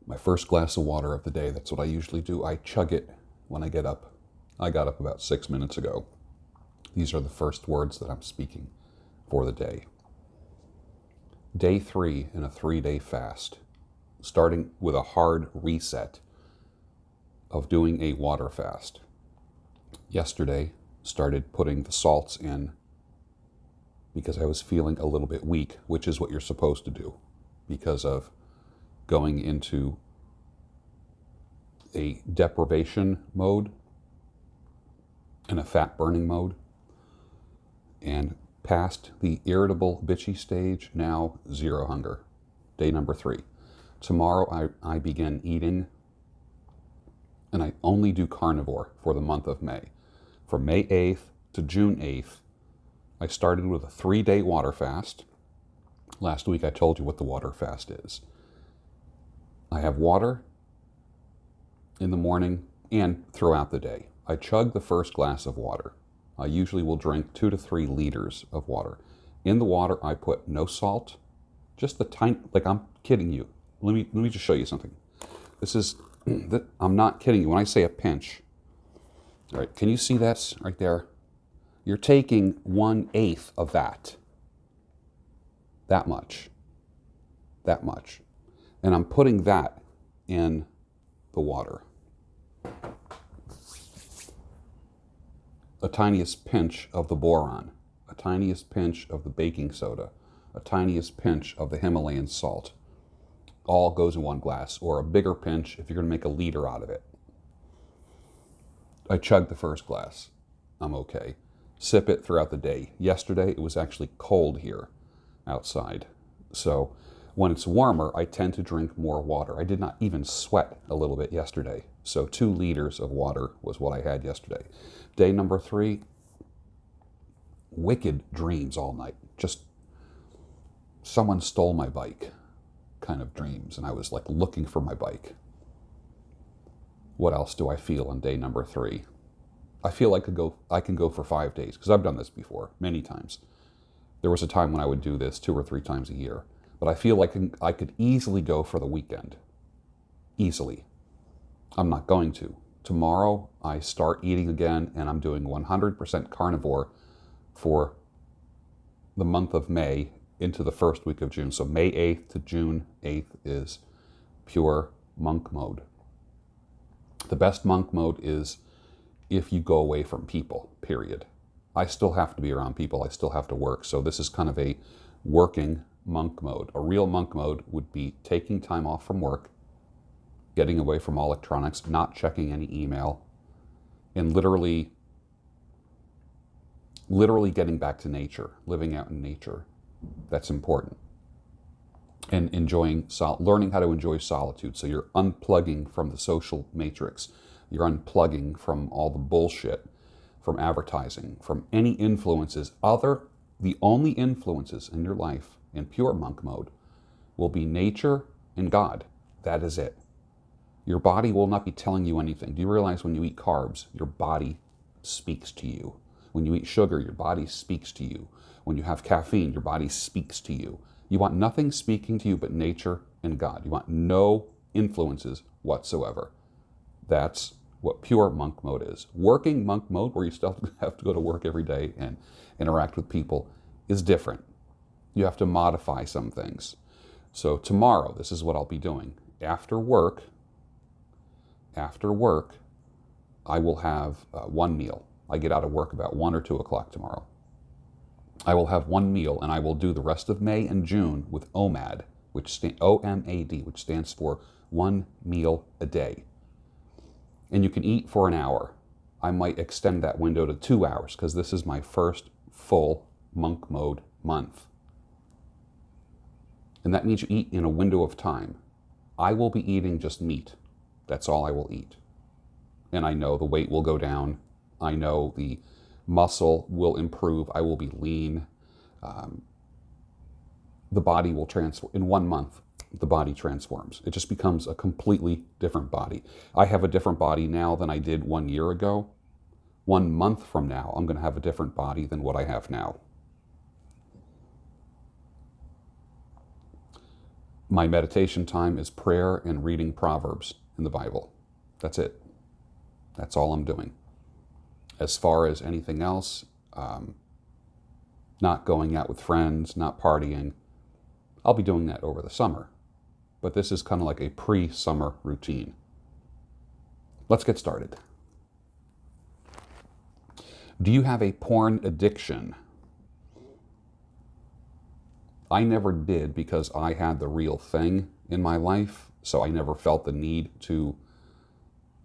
My first glass of water of the day, that's what I usually do. I chug it when I get up. I got up about 6 minutes ago. These are the first words that I'm speaking for the day. Day 3 in a 3-day fast, starting with a hard reset of doing a water fast. Yesterday, started putting the salts in because I was feeling a little bit weak, which is what you're supposed to do because of going into a deprivation mode and a fat burning mode, and past the irritable bitchy stage, now zero hunger. Day number 3. Tomorrow I begin eating, and I only do carnivore for the month of May. From May 8th to June 8th, I started with a 3-day water fast. Last week I told you what the water fast is. I have water in the morning and throughout the day. I chug the first glass of water. I usually will drink 2 to 3 liters of water. In the water, I put no salt, just the tiny, like I'm kidding you. Let me just show you something. This is, I'm not kidding you. When I say a pinch, all right, can you see that right there? You're taking 1/8 of that. That much. And I'm putting that in the water. A tiniest pinch of the boron, a tiniest pinch of the baking soda, a tiniest pinch of the Himalayan salt. All goes in one glass, or a bigger pinch if you're going to make a liter out of it. I chug the first glass. I'm okay. Sip it throughout the day. Yesterday, it was actually cold here outside. So when it's warmer, I tend to drink more water. I did not even sweat a little bit yesterday. So 2 liters of water was what I had yesterday. Day number 3, wicked dreams all night. Just someone stole my bike kind of dreams, and I was like looking for my bike. What else do I feel on day number 3? I feel like I can go for 5 days, because I've done this before many times. There was a time when I would do this 2 or 3 times a year, but I feel like I could easily go for the weekend. Easily. I'm not going to. Tomorrow I start eating again, and I'm doing 100% carnivore for the month of May into the first week of June. So May 8th to June 8th is pure monk mode. The best monk mode is if you go away from people, period. I still have to be around people. I still have to work. So this is kind of a working monk mode. A real monk mode would be taking time off from work, getting away from all electronics, not checking any email, and literally getting back to nature, living out in nature. That's important. And learning how to enjoy solitude. So you're unplugging from the social matrix. You're unplugging from all the bullshit, from advertising, from any influences. The only influences in your life in pure monk mode will be nature and God. That is it. Your body will not be telling you anything. Do you realize when you eat carbs, your body speaks to you? When you eat sugar, your body speaks to you. When you have caffeine, your body speaks to you. You want nothing speaking to you but nature and God. You want no influences whatsoever. That's what pure monk mode is. Working monk mode, where you still have to go to work every day and interact with people, is different. You have to modify some things. So tomorrow, this is what I'll be doing. After work, I will have one meal. I get out of work about 1 or 2 o'clock tomorrow. I will have one meal, and I will do the rest of May and June with OMAD, OMAD, which stands for 1 meal a day. And you can eat for an hour. I might extend that window to 2 hours, because this is my first full monk mode month. And that means you eat in a window of time. I will be eating just meat. That's all I will eat. And I know the weight will go down. I know the muscle will improve. I will be lean. The body will transform. In 1 month, the body transforms. It just becomes a completely different body. I have a different body now than I did 1 year ago. 1 month from now, I'm going to have a different body than what I have now. My meditation time is prayer and reading Proverbs in the Bible. That's it. That's all I'm doing. As far as anything else, not going out with friends, not partying, I'll be doing that over the summer. But this is kind of like a pre-summer routine. Let's get started. Do you have a porn addiction? I never did because I had the real thing in my life, so I never felt the need to,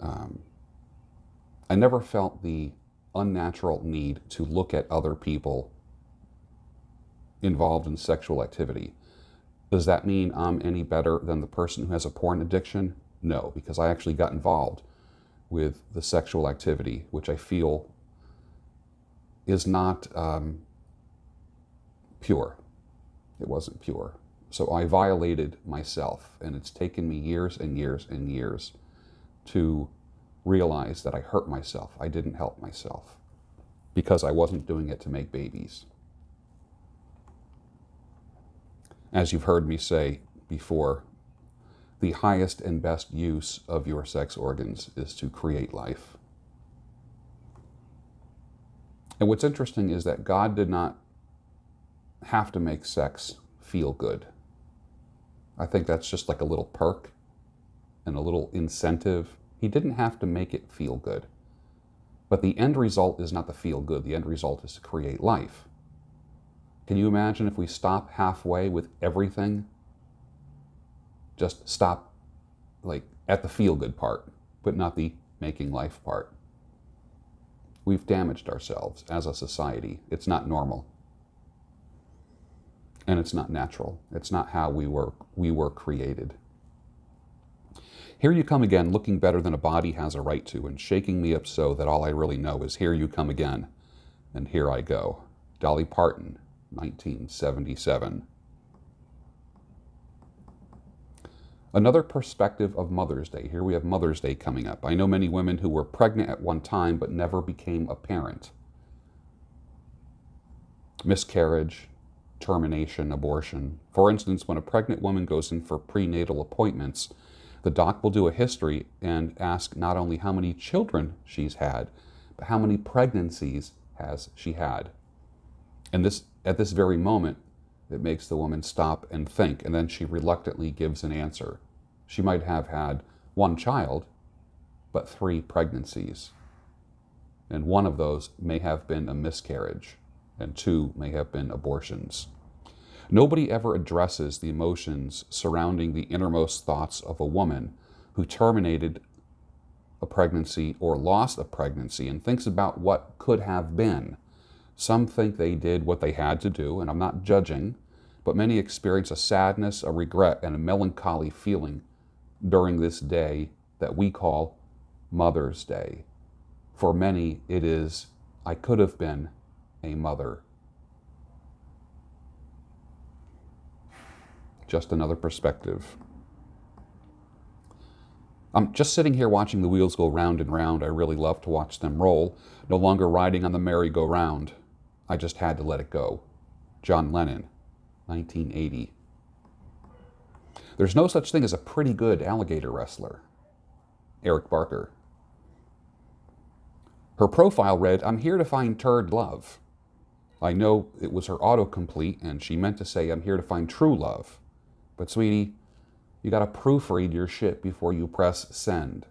I never felt the unnatural need to look at other people involved in sexual activity. Does that mean I'm any better than the person who has a porn addiction? No, because I actually got involved with the sexual activity, which I feel is not pure. It wasn't pure. So I violated myself, and it's taken me years and years and years to realize that I hurt myself. I didn't help myself because I wasn't doing it to make babies. As you've heard me say before, the highest and best use of your sex organs is to create life. And what's interesting is that God did not have to make sex feel good. I think that's just like a little perk and a little incentive. He didn't have to make it feel good. But the end result is not the feel good. The end result is to create life. Can you imagine if we stop halfway with everything? Just stop like at the feel good part, but not the making life part. We've damaged ourselves as a society. It's not normal. And it's not natural. It's not how we were created. Here you come again, looking better than a body has a right to, and shaking me up so that all I really know is here you come again, and here I go. Dolly Parton, 1977. Another perspective of Mother's Day. Here we have Mother's Day coming up. I know many women who were pregnant at one time but never became a parent. Miscarriage, termination, abortion. For instance, when a pregnant woman goes in for prenatal appointments, the doc will do a history and ask not only how many children she's had, but how many pregnancies has she had. And at this very moment, it makes the woman stop and think, and then she reluctantly gives an answer. She might have had one child, but 3 pregnancies. And one of those may have been a miscarriage, and 2 may have been abortions. Nobody ever addresses the emotions surrounding the innermost thoughts of a woman who terminated a pregnancy or lost a pregnancy and thinks about what could have been. Some think they did what they had to do, and I'm not judging, but many experience a sadness, a regret, and a melancholy feeling during this day that we call Mother's Day. For many, it is, I could have been a mother. Just another perspective. I'm just sitting here watching the wheels go round and round. I really love to watch them roll. No longer riding on the merry-go-round. I just had to let it go. John Lennon, 1980. There's no such thing as a pretty good alligator wrestler. Eric Barker. Her profile read, I'm here to find turd love. I know it was her autocomplete and she meant to say, I'm here to find true love. But sweetie, you gotta proofread your shit before you press send.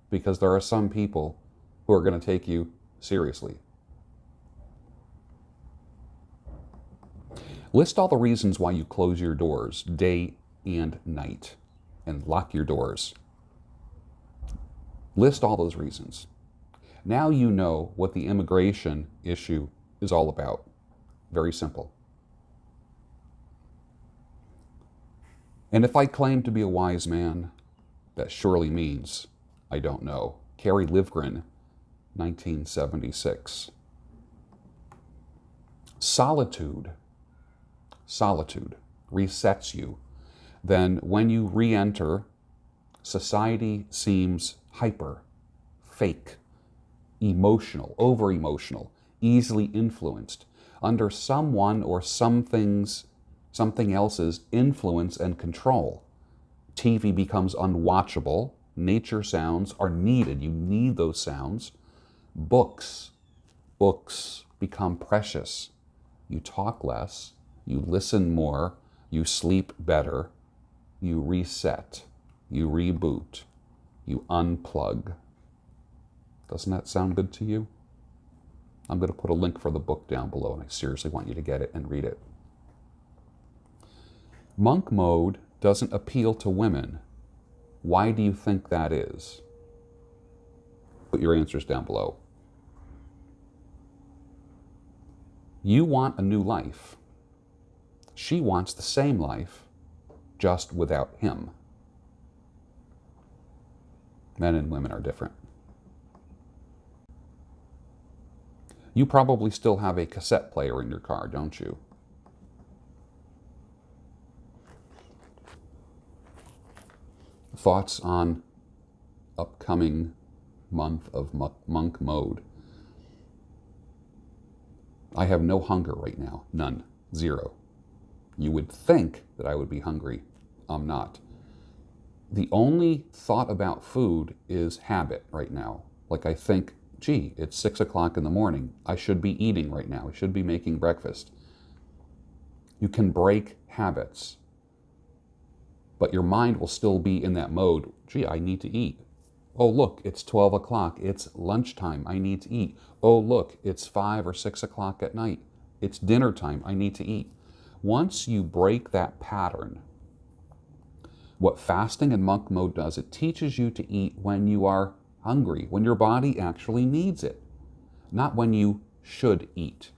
Because there are some people who are gonna take you seriously. List all the reasons why you close your doors day and night and lock your doors. List all those reasons. Now you know what the immigration issue is all about. Very simple. And if I claim to be a wise man, that surely means I don't know. Carrie Livgren, 1976. Solitude resets you. Then when you re-enter, society seems hyper, fake, emotional, over-emotional, easily influenced, under someone or some thing's something else's influence and control. TV becomes unwatchable. Nature sounds are needed. You need those sounds. Books become precious. You talk less, you listen more, you sleep better, you reset, you reboot, you unplug. Doesn't that sound good to you? I'm going to put a link for the book down below, and I seriously want you to get it and read it. Monk mode doesn't appeal to women. Why do you think that is? Put your answers down below. You want a new life. She wants the same life, just without him. Men and women are different. You probably still have a cassette player in your car, don't you? Thoughts on upcoming month of monk mode? I have no hunger right now. None. Zero. You would think that I would be hungry. I'm not. The only thought about food is habit right now. Like I think, gee, it's 6 o'clock in the morning. I should be eating right now. I should be making breakfast. You can break habits, but your mind will still be in that mode. Gee, I need to eat. Oh, look, it's 12 o'clock. It's lunchtime. I need to eat. Oh, look, it's 5 or 6 o'clock at night. It's dinner time. I need to eat. Once you break that pattern, what fasting and monk mode does, it teaches you to eat when you are hungry, when your body actually needs it, not when you should eat.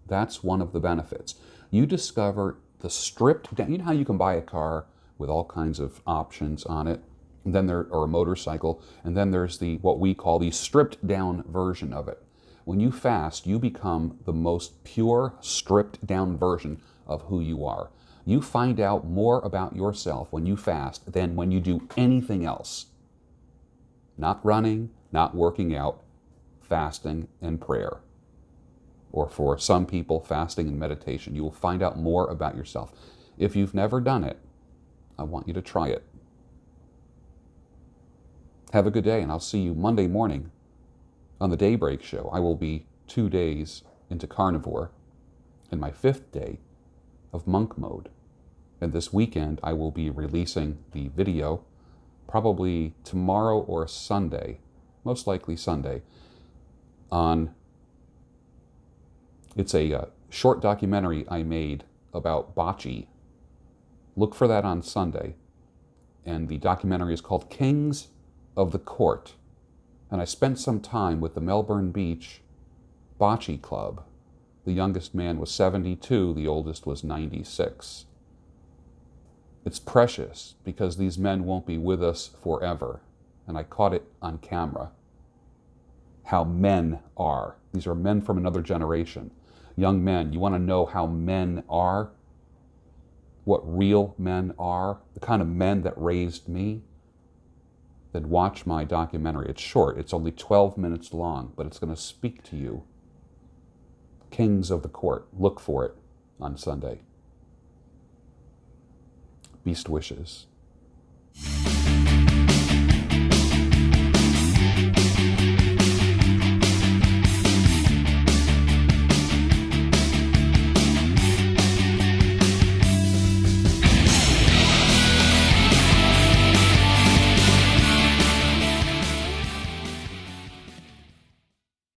That's one of the benefits. You discover the stripped down, you know how you can buy a car with all kinds of options on it? And then or a motorcycle, and then there's what we call the stripped down version of it. When you fast, you become the most pure, stripped down version of who you are. You find out more about yourself when you fast than when you do anything else. Not running, not working out, fasting and prayer. Or for some people, fasting and meditation. You will find out more about yourself. If you've never done it, I want you to try it. Have a good day, and I'll see you Monday morning on the Daybreak Show. I will be 2 days into carnivore and my 5th day of monk mode. And this weekend, I will be releasing the video, probably tomorrow or Sunday, most likely Sunday, it's a short documentary I made about bocce. Look for that on Sunday. And the documentary is called Kings of the Court. And I spent some time with the Melbourne Beach Bocce Club. The youngest man was 72, the oldest was 96. It's precious because these men won't be with us forever. And I caught it on camera. How men are. These are men from another generation. Young men, you want to know how men are? What real men are? The kind of men that raised me? Then watch my documentary. It's short. It's only 12 minutes long, but it's going to speak to you. Kings of the Court. Look for it on Sunday. Beast wishes.